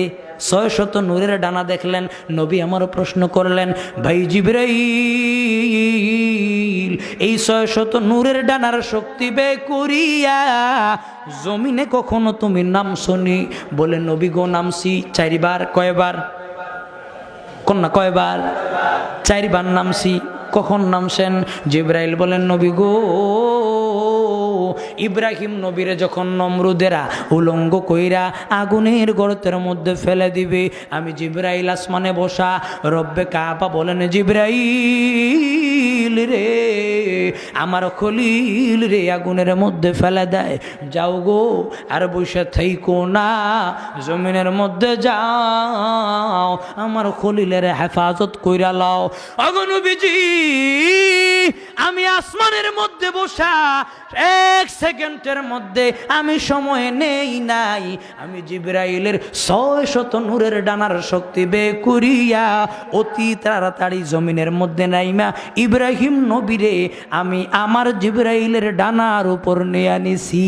600 নূরের ডানা দেখলেন। নবী আমারও প্রশ্ন করলেন, ভাই জিবরাইল, এই 600 নূরের ডানার শক্তি ব্যয় করিয়া জমিনে কখনো তুমি নামছনি? বলে, নবী গো, নামছি 4 বার। কয়বার? কন্যা কয়বার? 4 বার নামছি। কখন নামছেন? জিবরাইল বলেন, নবী গো, ইব্রাহিম নবীরে যখন নমরুদেরা উলঙ্গ কইরা আগুনের গর্তের মধ্যে ফেলে দিবে, আমি জিবরাইল আসমানে বসা। রব্বে কাবা বলেন, জিবরাইল রে, আমার খলিল রে আগুনের মধ্যে ফেলে দেয়। যাও গো, আর বসে থাইকো না, জমিনের মধ্যে যাও, আমার খলিলের হেফাজত কইরা লাও। ওগো নবীজি, আমি আসমানের মধ্যে বসা 1 সেকেন্ডের মধ্যে আমি সময় নেই নাই, আমি জিবরাইলের 600 নূরের ডানার শক্তি বে করিয়া অতি তাড়াতাড়ি জমিনের মধ্যে নাইমা ইব্রাহিম নবীরে আমি আমার জিবরাইলের ডানার উপর নিয়ে আনিছি।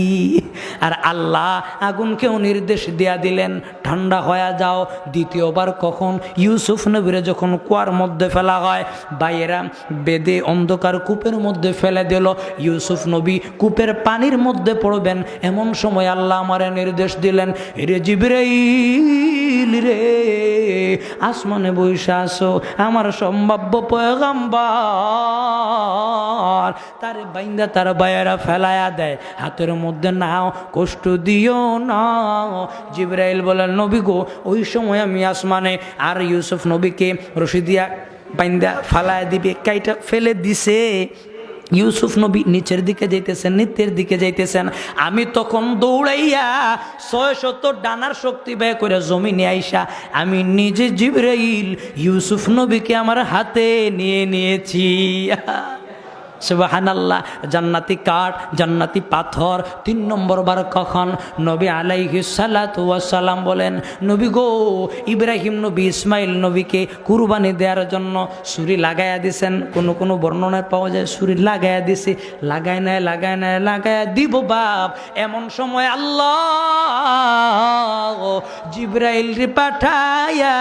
আর আল্লাহ আগুনকেও নির্দেশ দিয়া দিলেন, ঠান্ডা হয়ে যাও। দ্বিতীয়বার কখন? ইউসুফ নবীরে যখন কুয়ার মধ্যে ফেলা হয়, বাইরা বেদে অন্ধকার কূপের মধ্যে ফেলে দিল। ইউসুফ নবী কূপের পানির মধ্যে পড়বেন, এমন সময় আল্লাহ আমারে নির্দেশ দিলেন, রে জিবরাইল রে, আসমানে বইসা আসো, আমার সম্ভাব্য পয়গম্বর তারে বাইন্দা তার বায়েরা ফেলায়া দেয়, হাতের মধ্যে নাও, কষ্ট দিও না। জিবরাইল বলেন, নবী গো, ওই সময় আমি আসমানে, আর ইউসুফ নবীকে রশি দিয়া বাইন্দা ফালায়া দিবে, কাইটা ফেলে দিছে। ইউসুফ নবী নিচের দিকে যাইতেছেন, নিচের দিকে যাইতেছেন, আমি তখন দৌড়াইয়া 600 ডানার শক্তি ব্যয় করে জমিনে আইসা আমি নিজে জিবরাইল ইউসুফ নবীকে আমার হাতে নিয়ে নিয়েছি। সুবহানাল্লাহ। জান্নাতি কাঠ, জান্নাতি পাথর। 3 নম্বর বার কখন? নবী আলাইহিস সালাতু ওয়াস সালাম বলেন, নবী গো, ইব্রাহিম নবী ইসমাইল নবীকে কুরবানি দেওয়ার জন্য ছুরি লাগাইয়া দিছেন। কোনো বর্ণনায় পাওয়া যায় ছুরি লাগাইয়া দিছে, লাগায়া দিব বাপ। এমন সময় আল্লাহ জিবরাইল রে পাঠাইয়া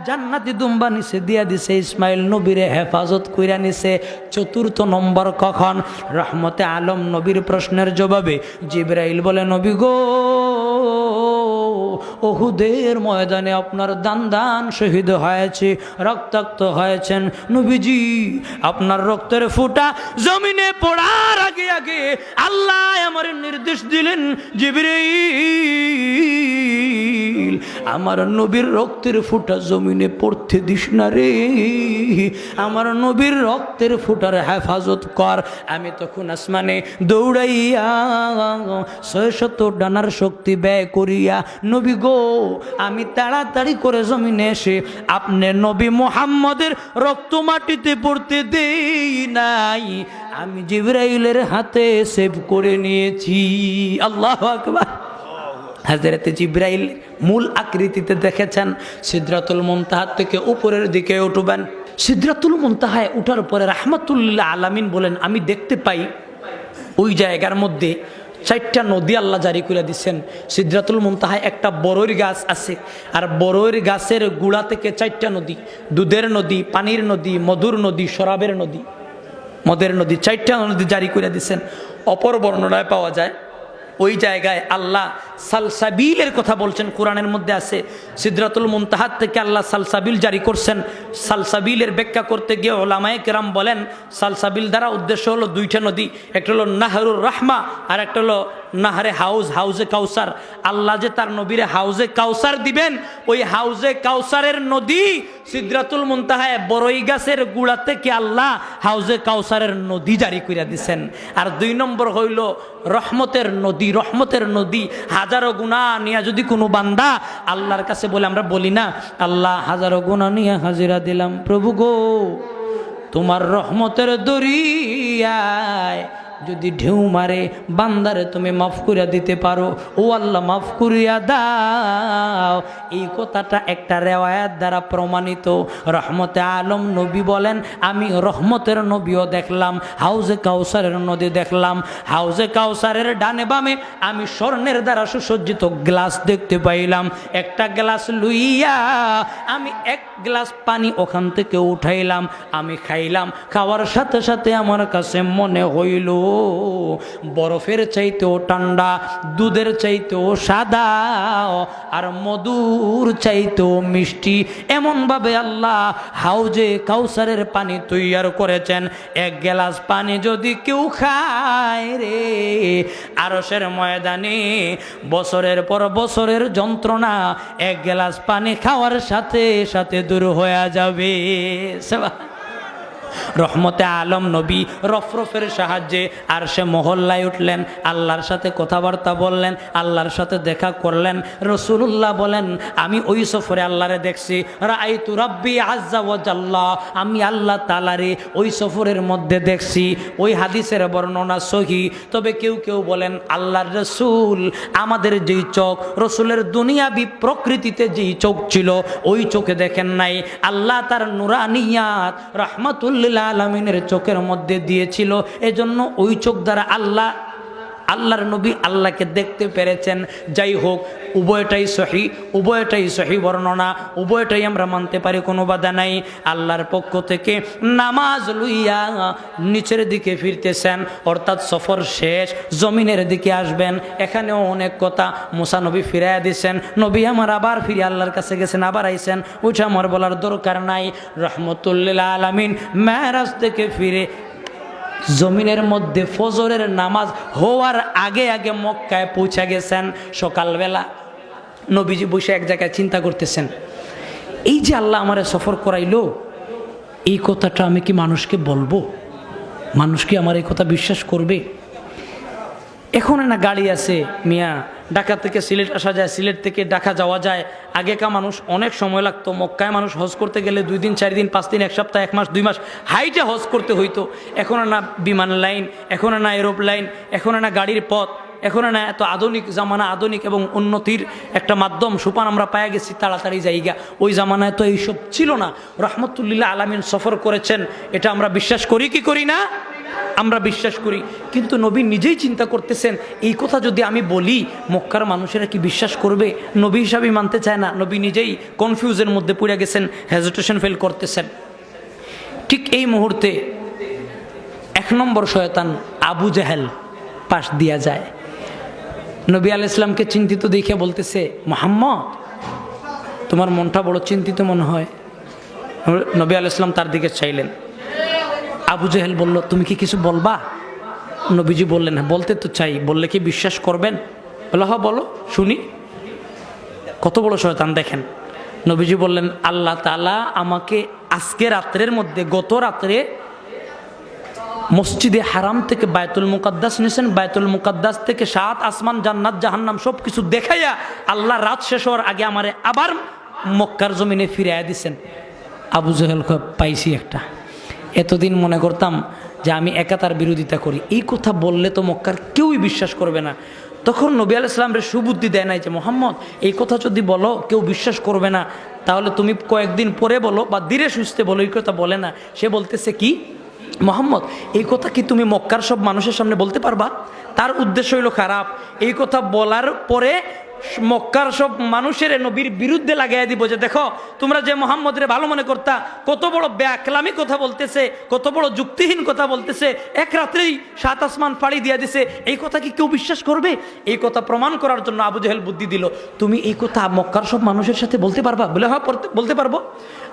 জান্নাতি দুম্বা নিচে দিয়া দিছে, ইসমাইল নবীরে হেফাজত কইরা নিছে। 4র্থ নম্বর কখন? রহমতে আলম নবীর প্রশ্নের জবাবে জিবরাইল বলে, নবী গো, উহুদের ময়দানে আপনার দান শহীদ হয়েছে, রক্তাক্ত হয়েছেন। নবীজি, আপনার রক্তের ফোঁটা জমিনে পড়ার আগে আগে আল্লাহ আমার নির্দেশ দিলেন, জিবরাইল, আমার নবীর রক্তের ফোঁটা জমিনে পড়তে দিস না রে, আমার নবীর রক্তের ফোঁটার হেফাজত কর। আমি তখন আসমানে দৌড়াইয়া 600 ডানার শক্তি ব্যয় করিয়া, নবী গো, আমি তাড়াতাড়ি করে জমিনে এসে আপনি নবী মুহাম্মদের রক্ত মাটিতে পড়তে দেই নাই, আমি জিবরাইলের হাতে সেভ করে নিয়েছি। আল্লাহু আকবার। হযরতে জিবরাইল মূল আকৃতিতে দেখেছেন, সিদরাতুল মুনতাহা থেকে উপরের দিকে উঠবেন। সিদরাতুল মুনতাহায় উঠার পরে রাহমাতুল্লিল আলামিন বলেন, আমি দেখতে পাই ওই জায়গার মধ্যে 4টা নদী আল্লাহ জারি করে দিচ্ছেন। সিদরাতুল মুনতাহায় একটা বড়ইর গাছ আছে, আর বড়ইর গাছের গুড়া থেকে 4টা নদী, দুধের নদী, পানির নদী, মধুর নদী, শরাবের নদী, মদের নদী, 4টা নদী জারি করে দিচ্ছেন। অপর বর্ণনায় পাওয়া যায় ওই জায়গায় আল্লাহ সালসাবিলের কথা বলছেন, কোরআনের মধ্যে আছে। সিদরাতুল মুনতাহাত থেকে আল্লাহ সালসাবিল জারি করছেন। সালসাবিলের ব্যাখ্যা করতে গিয়ে ওলামায়ে কেরাম বলেন, সালসাবিল দ্বারা উদ্দেশ্য হলো 2টা নদী, একটা হলো নাহরুর রাহমা আর একটা হলো নাহারে হাউজে কাউসার। আল্লাহ যে তার নবীরে হাউজে কাউসার দিবেন, ওই হাউজে কাউসারের নদী সিদরাতুল মুনতাহায় বড়ই গাছের গুড়া থেকে আল্লাহ হাউজে কাউসারের নদী জারি করে দিছেন। আর 2 নম্বর হইল রহমতের নদী। রহমতের নদী হাজারো গুনাহ নিয়ে যদি কোনো বান্দা আল্লাহর কাছে বলে, আমরা বলি না, আল্লাহ হাজারো গুনাহ নিয়ে হাজিরা দিলাম, প্রভু গো, তোমার রহমতের দরিয়ায় যদি ঢেউ মারে বান্দারে তুমি মাফ করিয়া দিতে পারো, ও আল্লাহ মাফ করিয়া দাও। এই কথাটা একটা রেওয়ায়াত দ্বারা প্রমাণিত। রহমতে আলম নবী বলেন, আমি রহমতের নবীও দেখলাম, হাউজে কাউসারের নদী দেখলাম। হাউজে কাউসারের ডানে বামে আমি স্বর্ণের দ্বারা সুসজ্জিত গ্লাস দেখতে পাইলাম। একটা গ্লাস লইয়া আমি 1 গ্লাস পানি ওখান থেকে উঠাইলাম, আমি খাইলাম। খাওয়ার সাথে সাথে আমার কাছে মনে হইল বরফের চাইতেও ঠান্ডা, দুধের চাইতেও সাদা, আর মধুর চাইতেও মিষ্টি। এমনভাবে আল্লাহ হাউজে কাউসারের পানি তৈয়ার করেছেন। 1 গ্লাস পানি যদি কেউ খায় রে, আরশের ময়দানে বছরের পর বছরের যন্ত্রণা 1 গ্লাস পানি খাওয়ার সাথে সাথে দূর হয়ে যাবে। রহমতে আলম নবী রফরফের সাহায্যে আর সে মহল্লায় উঠলেন, আল্লাহর সাথে কথাবার্তা বললেন, আল্লাহর সাথে দেখা করলেন। রসুলুল্লাহ বলেন, আমি ওই সফরে আল্লাহরে দেখছি, রাআইতু রাব্বি আজ্জা ওয়া জাল্লা, আমি আল্লাহ তাআলারে ওই সফরের মধ্যে দেখছি। ওই হাদিসের বর্ণনা সহি, তবে কেউ কেউ বলেন আল্লাহর রসুল আমাদের যেই চোখ, রসুলের দুনিয়াবি প্রকৃতিতে যেই চোখ ছিল ওই চোখে দেখেন নাই, আল্লাহ তার নুরানিয়াত রাহমাতুল্লিল আলামিনের চোখের মধ্যে দিয়েছিল। এজন্য ওই চোখ দ্বারা আল্লাহর নবী আল্লাহকে দেখতে পেরেছেন। যাই হোক, উভয়টাই সহি বর্ণনা, উভয়টাই আমরা মানতে পারি, কোনো বাধা নাই। আল্লাহর পক্ষ থেকে নামাজ লইয়া নিচের দিকে ফিরতেছেন, অর্থাৎ সফর শেষ, জমিনের দিকে আসবেন। এখানেও অনেক কথা। মুসা নবী ফিরাইয়া দিচ্ছেন, নবী আমার আবার ফিরে আল্লাহর কাছে গেছেন, আবার আইছেন, ওইটা আমার বলার দরকার নাই। রহমতুল্লিল আলামিন মেরাজ থেকে ফিরে জমিনের মধ্যে ফজরের নামাজ হওয়ার আগে আগে মক্কায় পৌঁছে গেছেন। সকালবেলা নবীজি বসে এক জায়গায় চিন্তা করতেছেন, এই যে আল্লাহ আমারে সফর করাইলো, এই কথাটা আমি কি মানুষকে বলবো? মানুষ কি আমার এই কথা বিশ্বাস করবে? এখন না গাড়ি আছে মিয়া, ঢাকা থেকে সিলেট আসা যায়, সিলেট থেকে ঢাকা যাওয়া যায়। আগেকার মানুষ অনেক সময় লাগতো, মক্কায় মানুষ হজ করতে গেলে 2 দিন 4 দিন 5 দিন 1 সপ্তাহ 1 মাস 2 মাস হাইটে হজ করতে হইতো। এখন না বিমান লাইন, এখন না এরোপ্লেন, এখন না গাড়ির পথ, এখন না এত আধুনিক জামানা, আধুনিক এবং উন্নতির একটা মাধ্যম সুপান আমরা পায়া গেছি তাড়াতাড়ি জায়গা। ওই জামানায় তো এইসব ছিল না। রহমতুল্লিল্লাহ আলামিন সফর করেছেন, এটা আমরা বিশ্বাস করি কি করি না? আমরা বিশ্বাস করি। কিন্তু নবী নিজেই চিন্তা করতেছেন, এই কথা যদি আমি বলি মক্কার মানুষেরা কি বিশ্বাস করবে? নবী হিসাবেই মানতে চায় না। নবী নিজেই কনফিউজের মধ্যে পড়ে গেছেন, হেজিটেশন ফেল করতেছেন। ঠিক এই মুহূর্তে 1 নম্বর শয়তান আবু জেহেল পাশ দিয়া যায়। নবী আলাইহিস সালামকে চিন্তিত দেখে বলতেছে, মুহাম্মদ তোমার মনটা বড় চিন্তিত মনে হয়। নবী আলাইহিস সালাম তার দিকে চাইলেন। আবু জেহেল বলল, তুমি কি কিছু বলবা? নবীজি বললেন, হ্যাঁ বলতে তো চাই, বললে কি বিশ্বাস করবেন? বলল, হ্যাঁ বলো শুনি। কত বড় শয়তান দেখেন। নবীজি বললেন, আল্লাহ তাআলা আমাকে আজকে রাত্রের মধ্যে, গত রাত্রে মসজিদে হারাম থেকে বায়তুল মুকাদ্দাস নিয়েছেন, বায়তুল মুকাদ্দাস থেকে 7 আসমান, জান্নাত, জাহান্নাম সব কিছু দেখাইয়া আল্লাহ রাত শেষ হওয়ার আগে আমারে আবার মক্কার জমিনে ফিরাইয়া দিছেন। আবু জেহেল পাইছি একটা। এতদিন মনে করতাম যে আমি একা তার বিরোধিতা করি, এই কথা বললে তো মক্কার কেউই বিশ্বাস করবে না। তখন নবী আলাইহিস সালামের সুবুদ্ধি দেয় নাই যে মুহাম্মদ এই কথা যদি বলো কেউ বিশ্বাস করবে না, তাহলে তুমি কয়েকদিন পরে বলো বা ধীরে সুস্থে বলো, এই কথা বলে না। সে বলতেছে কি, মুহাম্মদ এই কথা কি তুমি মক্কার সব মানুষের সামনে বলতে পারবা? তার উদ্দেশ্য হইল খারাপ। এই কথা বলার পরে মক্কার সব মানুষের নবীর বিরুদ্ধে লাগাইয়া দিব যে দেখো তোমরা যে মুহাম্মদরে ভালো মনে করতা, কত বড় বেআকলামি কথা বলতেছে, কত বড় যুক্তিহীন কথা বলতেছে, এক রাত্রেই 7 আসমান ফাড়ি দিয়া দিছে, এই কথা কি কেউ বিশ্বাস করবে? এই কথা প্রমাণ করার জন্য আবু জেহেল বুদ্ধি দিল, তুমি এই কথা মক্কার সব মানুষের সাথে বলতে পারবা? বলে হ্যাঁ বলতে পারবো।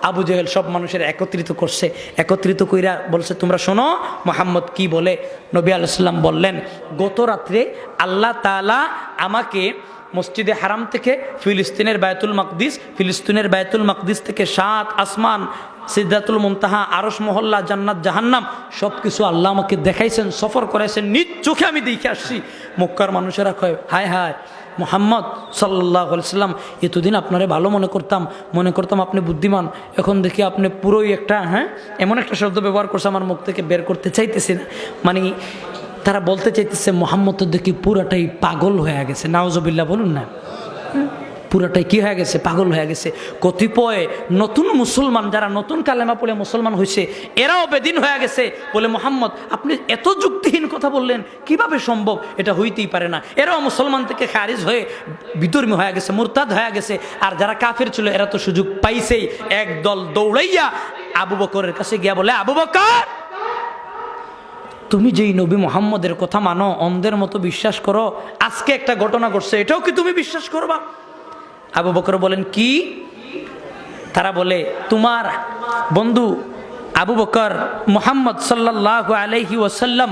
আবু জেহেল সব মানুষের একত্রিত করছে, একত্রিত কইরা বলছে, তোমরা শোনো মুহাম্মদ কি বলে। নবী আলাইহিস সালাম বললেন, গত রাত্রে আল্লাহ তাআলা আমাকে মসজিদে হারাম থেকে ফিলিস্তিনের বায়তুল মাকদিস থেকে 7 আসমান, সিদরাতুল মুনতাহা, আরশ মহল্লা, জান্নাত, জাহান্নাম সব কিছু আল্লাহ আমাকে দেখাইছেন, সফর করাইছেন, নিজ চোখে আমি দেখে আসছি। মক্কার মানুষেরা কয়, হায় হায় মুহাম্মদ সাল্লাল্লাহু আলাইহি সাল্লাম, এতদিন আপনারে ভালো মনে করতাম আপনি বুদ্ধিমান, এখন দেখি আপনি পুরোই একটা এমন একটা শব্দ ব্যবহার করছে আমার মুখ থেকে বের করতে চাইতেছি না। মানে তারা বলতে চাইতেছে মুহাম্মদ তো দেখি পুরাটাই পাগল হয়ে গেছে। নাউজুবিল্লাহ বলুন না, পুরাটাই কি হয়ে গেছে? পাগল হয়ে গেছে। কতিপয় নতুন মুসলমান যারা নতুন কালেমা পড়ে মুসলমান হয়েছে এরাও বেদিন হয়ে গেছে, বলে মুহাম্মদ আপনি এত যুক্তিহীন কথা বললেন, কিভাবে সম্ভব? এটা হইতেই পারে না। এরাও মুসলমান থেকে খারিজ হয়ে বিধর্মী হয়ে গেছে, মুরতাদ হয়ে গেছে। আর যারা কাফের ছিল এরা তো সুযোগ পাইছেই, একদল দৌড়াইয়া আবু বকরের কাছে গিয়া বলে, আবু বকর তুমি যেই নবী মুহাম্মদের কথা মানো, অন্ধের মতো বিশ্বাস করো, আজকে একটা ঘটনা ঘটছে, এটাও কি তুমি বিশ্বাস করবা? আবু বকর বলেন, কি? তারা বলে, তোমার বন্ধু আবু বকর মুহাম্মদ সাল্লাল্লাহু আলাইহি ওয়াসাল্লাম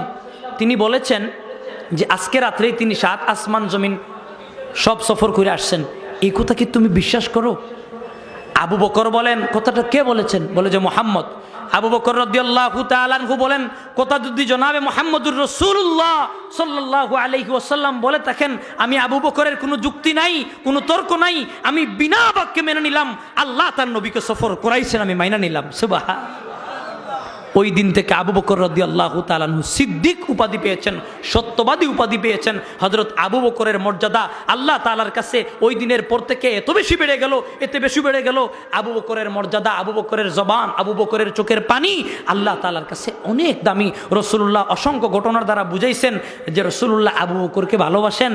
তিনি বলেছেন যে আজকে রাত্রেই তিনি 7 আসমান জমিন সব সফর করে আসছেন, এই কথা কি তুমি বিশ্বাস করো? আবু বকর বলেন, কথাটা কে বলেছেন? বলে যে মুহাম্মদ। আবু বকর রাদিয়াল্লাহু তাআলা আনহু বলেন, কথা যদি জনাবে মুহাম্মদুর রাসূলুল্লাহ সাল্লাল্লাহু আলাইহি ওয়াসাল্লাম বলে থাকেন, আমি আবু বকরের কোনো যুক্তি নাই, কোনো তর্ক নাই, আমি বিনা বাক্যে মেনে নিলাম। আল্লাহ তার নবীকে সফর করাইছেন, আমি মাইনা নিলাম। সুবহানাল্লাহ। ওই দিন থেকে আবু বকর রাদিয়াল্লাহু তাআলা আনহু সিদ্দিক উপাধি পেয়েছেন, সত্যবাদী উপাধি পেয়েছেন। হযরত আবু বকরের মর্যাদা আল্লাহ তাআলার কাছে ওই দিনের পর থেকে এত বেশি বেড়ে গেল, এতে বেশি বেড়ে গেল। আবু বকরের মর্যাদা, আবু বকরের জবান, আবু বকরের চোখের পানি আল্লাহ তাআলার কাছে অনেক দামি। রাসূলুল্লাহ অসংখ্য ঘটনার দ্বারা বুঝাইছেন যে রাসূলুল্লাহ আবু বকরকে ভালোবাসেন,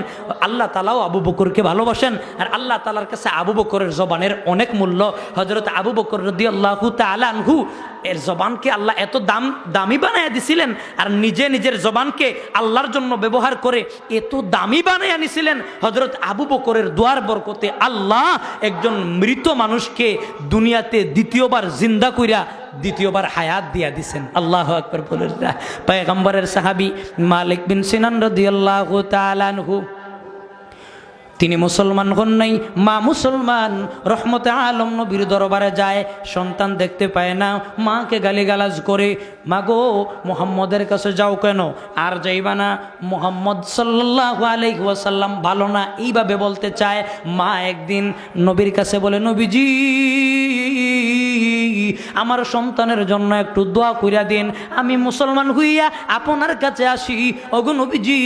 আল্লাহ তাআলাও আবু বকরকে ভালোবাসেন, আর আল্লাহ তাআলার কাছে আবু বকরের জবানের অনেক মূল্য। হযরত আবু বকর রাদিয়াল্লাহু তাআলা আনহু এর জবানকে আল্লাহ এত দামি বানাইয়া দিছিলেন, আর নিজে নিজের জবানকে আল্লাহর জন্য ব্যবহার করে এত দামি বানাইয়া নিছিলেন। হযরত আবু বকরের দোয়ার বরকতে আল্লাহ একজন মৃত মানুষকে দুনিয়াতে দ্বিতীয়বার জিন্দা কইরা দ্বিতীয়বার হায়াত দিয়া দিছেন। আল্লাহু আকবার বলে। পয়গম্বরের সাহাবী মালিক বিন সিনান রাদিয়াল্লাহু তাআলা আনহু, তিনি মুসলমান হন নাই, মা মুসলমান, রহমতে আলম নবীর দরবারে যায়, সন্তান দেখতে পায় না, মাকে গালিগালাজ করে, মা গো মুহাম্মদের কাছে যাও কেন? আর যাইবা না, মুহাম্মদ সাল্লাল্লাহু আলাইহি ওয়াসাল্লাম ভালো না, এইভাবে বলতে চায়। মা একদিন নবীর কাছে বলে, নবীজি আমার সন্তানের জন্য একটু দোয়া কইরা দিন, আমি মুসলমান হইয়া আপনার কাছে আসি। ওগো নবীজি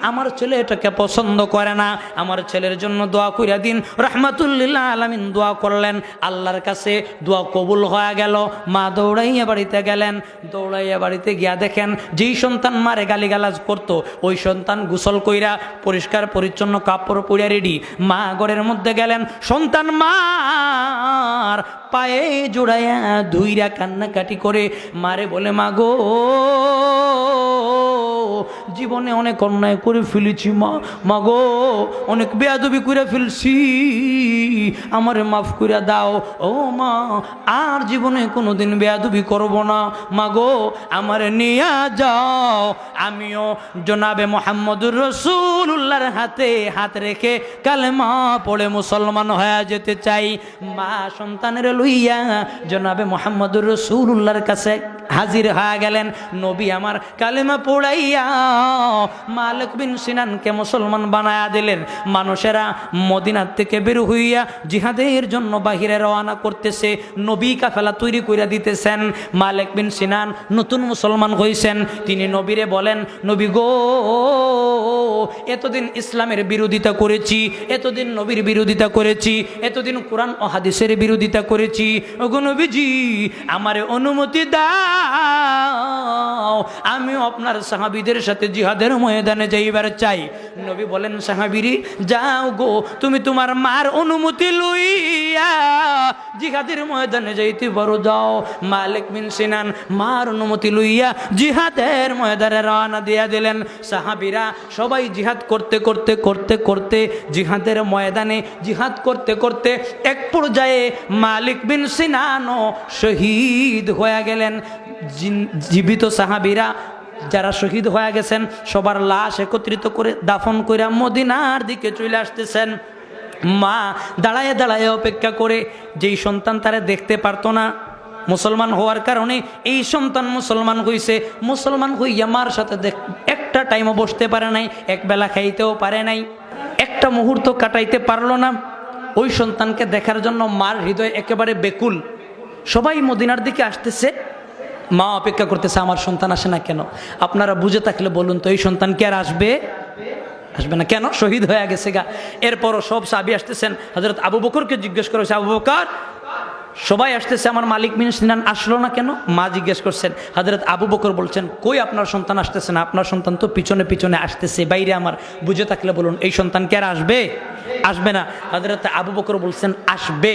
আমার ছেলে এটাকে পছন্দ করে না, আমার ছেলের জন্য দোয়া কইরা দিন। রাহমাতুল লিল আলামিন দোয়া করলেন, আল্লাহর কাছে দোয়া কবুল হয়ে গেল। মা দৌড়াইয়া বাড়িতে গেলেন, দৌড়াইয়া বাড়িতে গিয়া দেখেন যেই সন্তান মারে গালিগালাজ করতো ওই সন্তান গোসল কইরা পরিষ্কার পরিচ্ছন্ন কাপড় পরিয়া রেডি। মা ঘরের মধ্যে গেলেন, সন্তান মার পায়ে জোড়াইয়া ধুইরা কান্নাকাটি করে মারে বলে, মা গো জীবনে অনেক অন্যায় করে ফেলেছি, মা গো অনেক বেয়াদবি করে ফেলছি, আমারে মাফ করে দাও। ও মা আর জীবনে কোনোদিন বেয়াদবি করব না, মা গো আমারে নিয়ে যাও, আমিও জনাবে মুহাম্মদুর রাসূলুল্লাহর হাতে হাত রেখে কালেমা পড়ে মুসলমান হয়ে যেতে চাই। মা সন্তানের লইয়া জনাবে মুহাম্মদুর রাসূলুল্লাহর কাছে হাজির হয়ে গেলেন। নবী আমার কালেমা পড়াইয়া মালিক বিন সিনানকে মুসলমান বানায়া দিলেন। মানুষেরা মদিনার থেকে বের হইয়া জিহাদের জন্য বাহিরে রওনা করতেছে, নবী কাফেলা তৈরি করে দিতেছেন। মালিক বিন সিনান নতুন মুসলমান হইছেন, তিনি নবীরে বলেন, নবী গো এতদিন ইসলামের বিরোধিতা করেছি, এতদিন নবীর বিরোধিতা করেছি, এতদিন কোরআন ও হাদিসের বিরোধিতা করেছি, ওগো নবীজি আমারে অনুমতি দাও, আমিও আপনার সাহাবীদের সাথে জিহাদের ময়দানে যাইবার চাই। নবী বলেন, সাহাবীরি যাও গো, তুমি তোমার মার অনুমতি লইয়া জিহাদের ময়দানে যাইতে পারো, যাও। মালিক বিন সিনান মার অনুমতি লইয়া জিহাদের ময়দানে রওনা দিয়া দিলেন। সাহাবীরা সবাই জিহাদ করতে করতে করতে করতে জিহাদের ময়দানে জিহাদ করতে করতে এক পর্যায়ে মালিক বিন সিনানও শহীদ হয়ে গেলেন। জীবিত সাহাবীরা যারা শহীদ হয়ে গেছেন সবার লাশ একত্রিত করে দাফন করে মদিনার দিকে চলে আসতেছেন। মা দাঁড়ায় দাঁড়ায় অপেক্ষা করে, যেই সন্তান তারা দেখতে পারতো না, মুসলমান হওয়ার কারণে এই সন্তান মুসলমান হইছে, মুসলমান হইয়া মার সাথে একটা টাইমও বসতে পারে নাই, একবেলা খাইতেও পারে নাই, একটা মুহূর্ত কাটাইতে পারলো না। ওই সন্তানকে দেখার জন্য মার হৃদয় একেবারে বেকুল। সবাই মদিনার দিকে আসতেছে, মা অপেক্ষা করতেছে আমার সন্তান আসে না কেন। আপনারা বুঝে থাকলে বলুন তো, এই সন্তান কি আর আসবে? আসবে না কেন? শহীদ হয়ে গেছে গা। এরপরও সব সাহাবী আসতেছেন, হযরত আবু বকরকে জিজ্ঞেস করেছে, আবু বকর সবাই আসতেছে, আমার মালিক বিন সিনান আসলো না কেন? মা জিজ্ঞেস করছেন। হযরত আবু বকর বলছেন, কই আপনার সন্তান আসতেছে না? আপনার সন্তান তো পিছনে পিছনে আসতেছে বাইরে আমার। বুঝে থাকলে বলুন, এই সন্তান কি আর আসবে? আসবে না। হযরত আবু বকর বলছেন আসবে।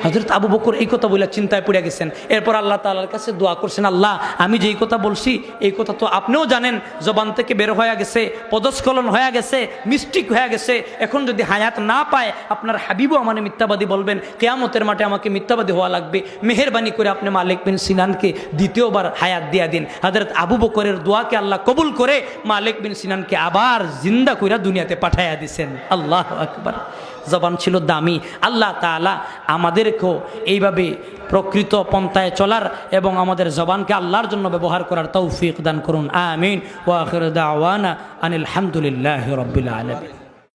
হযরত আবু বকর এই কথা বলে চিন্তায় পড়ে গেছেন। এরপর আল্লাহ তাআলার কাছে দোয়া করছেন, আল্লাহ আমি যেই কথা বলছি এই কথা তো আপনিও জানেন, জবান থেকে বের হয়ে গেছে, পদস্খলন হয়ে গেছে, মিস্টেক হয়ে গেছে। এখন যদি হায়াত না পায় আপনার হাবিবও আমার মিথ্যাবাদী বলবেন, কিয়ামতের মাঠে আমাকে মিথ্যাবাদী হওয়া লাগবে। মেহেরবানি করে আপনি মালিক বিন সিনানকে দ্বিতীয়বার হায়াত দিয়া দিন। হযরত আবু বকরের দোয়াকে আল্লাহ কবুল করে মালিক বিন সিনানকে আবার জিন্দা কইরা দুনিয়াতে পাঠাইয়া দিছেন। আল্লাহু আকবার। জবান ছিল দামি। আল্লাহ তাআলা আমাদের আমাদেরকেও এইভাবে প্রকৃত পন্থায় চলার এবং আমাদের জবানকে আল্লাহর জন্য ব্যবহার করার তৌফিক দান করুন। আমিন। ওয়া আখিরু দাওয়ানা আনিল হামদুলিল্লাহি রাব্বিল আলামিন।